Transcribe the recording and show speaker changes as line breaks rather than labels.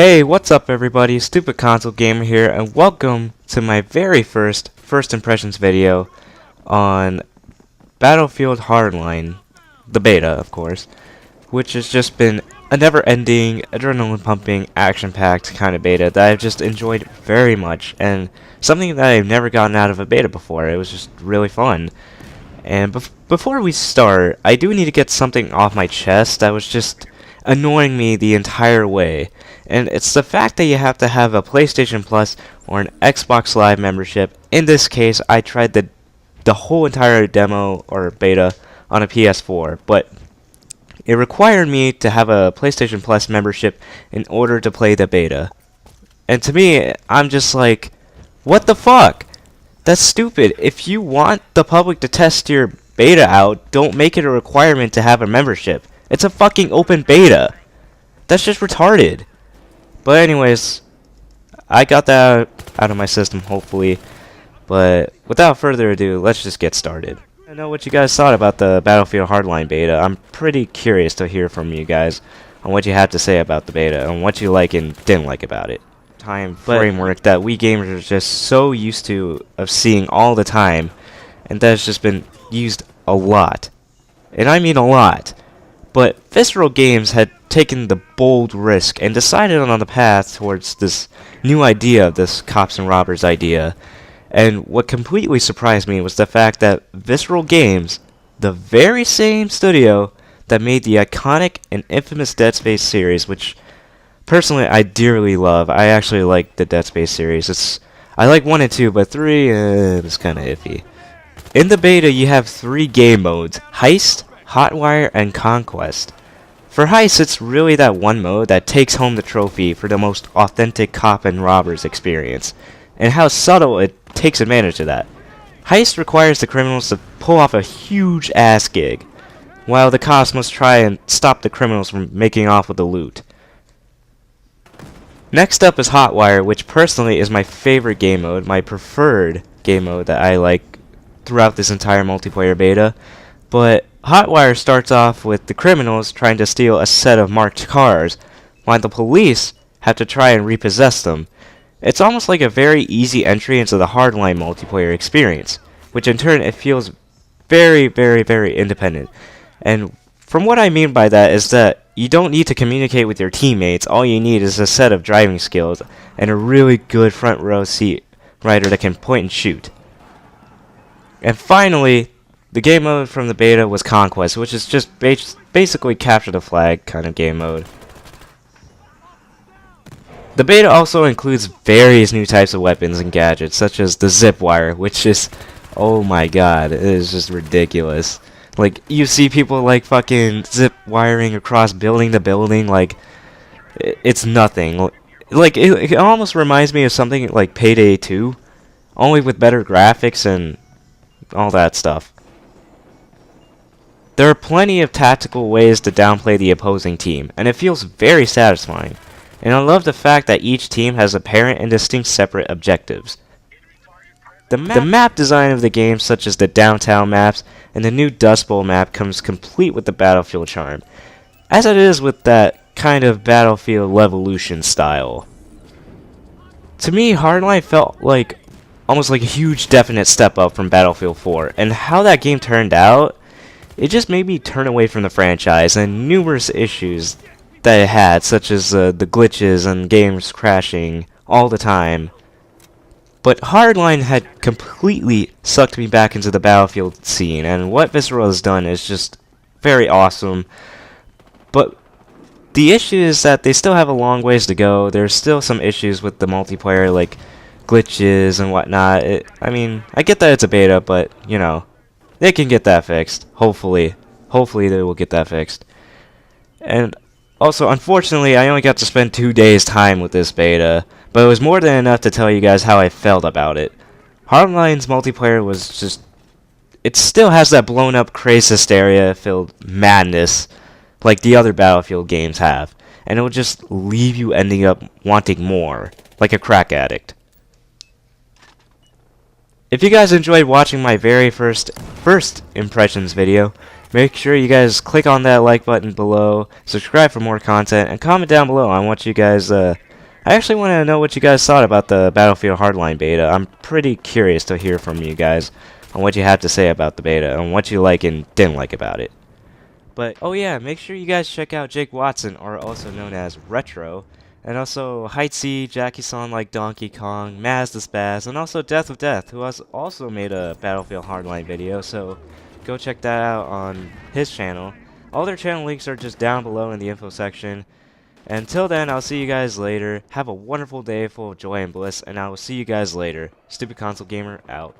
Hey, what's up everybody? Stupid Console Gamer here, and welcome to my very first impressions video on Battlefield Hardline, the beta, of course, which has just been a never-ending, adrenaline-pumping, action-packed kind of beta that I've just enjoyed very much, and something that I've never gotten out of a beta before. It was just really fun. And before we start, I do need to get something off my chest that was just annoying me the entire way, and it's the fact that you have to have a PlayStation Plus or an Xbox Live membership. In this case, I tried the whole entire demo or beta on a PS4, but it required me to have a PlayStation Plus membership in order to play the beta. And to me, I'm just like, what the fuck? That's stupid. If you want the public to test your beta out, don't make it a requirement to have a membership. It's a fucking open beta. That's just retarded. But anyways, I got that out of my system, hopefully. But without further ado, let's just get started. I know what you guys thought about the Battlefield Hardline beta. I'm pretty curious to hear from you guys on what you had to say about the beta and what you like and didn't like about it. Time framework that we gamers are just so used to of seeing all the time, and that's just been used a lot. And I mean a lot. But Visceral Games had taken the bold risk and decided on the path towards this new idea of this cops and robbers idea. And what completely surprised me was the fact that Visceral Games, the very same studio that made the iconic and infamous Dead Space series, which personally I dearly love. I actually like the Dead Space series. I like 1 and 2, but 3 is kind of iffy. In the beta, you have 3 game modes: Heist, Hotwire, and Conquest. For Heist, it's really that one mode that takes home the trophy for the most authentic cop and robbers experience, and how subtle it takes advantage of that. Heist requires the criminals to pull off a huge ass gig, while the cops must try and stop the criminals from making off with the loot. Next up is Hotwire, which personally is my favorite game mode, my preferred game mode that I like throughout this entire multiplayer beta. But Hotwire starts off with the criminals trying to steal a set of marked cars, while the police have to try and repossess them. It's almost like a very easy entry into the Hardline multiplayer experience, which in turn it feels very, very, very independent. And from what I mean by that is that you don't need to communicate with your teammates. All you need is a set of driving skills and a really good front row seat rider that can point and shoot. And finally, the game mode from the beta was Conquest, which is just basically capture the flag kind of game mode. The beta also includes various new types of weapons and gadgets, such as the zip wire, which is, oh my god, it is just ridiculous. Like, you see people like fucking zip wiring across building to building, like, it's nothing. Like, it almost reminds me of something like Payday 2, only with better graphics and all that stuff. There are plenty of tactical ways to downplay the opposing team, and it feels very satisfying. And I love the fact that each team has apparent and distinct separate objectives. The map design of the game, such as the downtown maps and the new Dust Bowl map, comes complete with the Battlefield charm, as it is with that kind of Battlefield Levolution style. To me, Hardline felt like almost like a huge definite step up from Battlefield 4, and how that game turned out, it just made me turn away from the franchise and numerous issues that it had, such as the glitches and games crashing all the time. But Hardline had completely sucked me back into the Battlefield scene, and what Visceral has done is just very awesome. But the issue is that they still have a long ways to go. There's still some issues with the multiplayer, like glitches and whatnot. I mean, I get that it's a beta, but, you know, they can get that fixed. Hopefully they will get that fixed. And also, unfortunately, I only got to spend 2 days' time with this beta, but it was more than enough to tell you guys how I felt about it. Hardline's multiplayer was just... it still has that blown-up craze hysteria-filled madness like the other Battlefield games have, and it will just leave you ending up wanting more, like a crack addict. If you guys enjoyed watching my very first impressions video, make sure you guys click on that like button below, subscribe for more content, and comment down below on what you guys I actually want to know what you guys thought about the Battlefield Hardline beta. I'm pretty curious to hear from you guys on what you have to say about the beta and what you like and didn't like about it. But, oh yeah, make sure you guys check out Jake Watson, or also known as Retro, and also Heightsy, JackysonLikeDonkeyKong, Maz the Spaz, and also Daeth of Death, who has also made a Battlefield Hardline video, so go check that out on his channel. All their channel links are just down below in the info section. Until then, I'll see you guys later. Have a wonderful day full of joy and bliss, and I will see you guys later. Stupid Console Gamer, out.